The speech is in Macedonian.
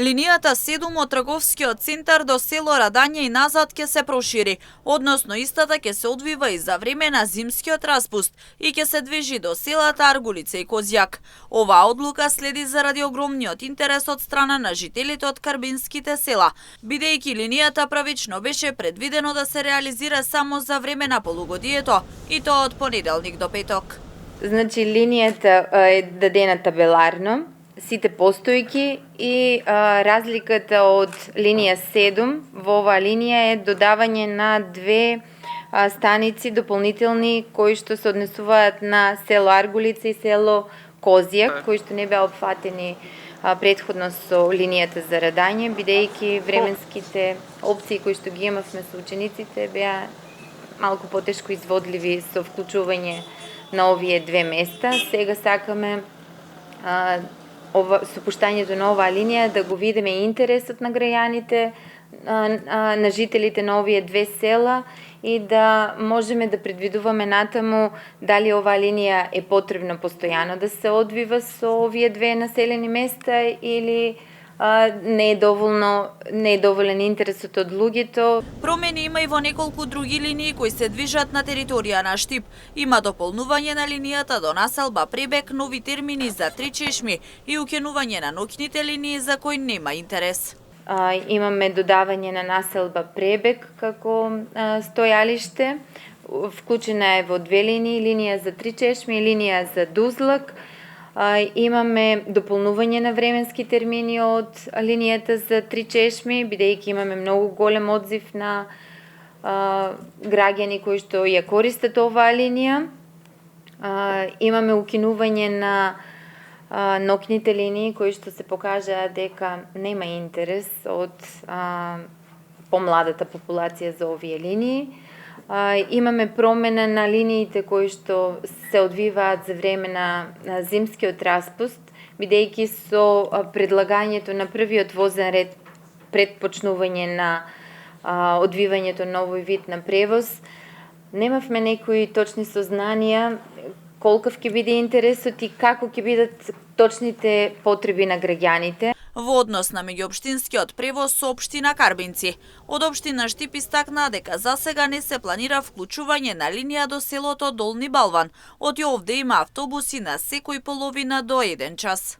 Линијата 7 од трговскиот центар до село Радање и назад ќе се прошири, односно истата ќе се одвива и за време на зимскиот распуст и ќе се движи до селата Аргулица и Козјак. Оваа одлука следи заради огромниот интерес од страна на жителите од карбинските села, бидејќи линијата правично беше предвидено да се реализира само за време на полугодието, и тоа од понеделник до петок. Значи, линијата е дадена табеларно, сите постојки и разликата од линија 7 во оваа линија е додавање на две станици дополнителни кои што се однесуваат на село Аргулица и село Козјак, кои што не беа опфатени предходно со линијата за Радање, бидејќи временските опции кои што ги имавме со учениците беа малку потешко изводливи со вклучување на овие две места. Сега сакаме со пуштањето на оваа линија да го видиме интересот на граѓаните, на жителите на овие две села и да можеме да предвидуваме натаму дали оваа линија е потребно постојано да се одвива со овие две населени места или не е доволен интересот од луѓето. Промени има и во неколку други линии кои се движат на територија на Штип. Има дополнување на линијата до населба Пребек, нови термини за Три чешми и укинување на ноќните линии за кои нема интерес. Имаме додавање на населба Пребек како стојалиште. Вклучена е во две линии, линија за Три чешми и линија за Дузлак. Имаме дополнување на временски термини од линијата за Три чешми, бидејќи имаме многу голем одзив на граѓани кои што ја користат оваа линија. Имаме укинување на ноќните линии кои што се покажаа дека нема интерес од помладата популација за овие линии. Имаме промена на линиите кои што се одвиваат за време на зимскиот распуст, бидејќи со предлагањето на првиот возен ред пред почнување на одвивањето на овој вид на превоз, немавме некои точни сознанија колкав ќе биде интересот и како ќе бидат точните потреби на граѓаните. Во однос на меѓуопштинскиот превоз со општина Карбинци, од општина Штип истакнаа дека засега не се планира вклучување на линија до селото Долни Балван. Од овде има автобуси на секој половина до 1 час.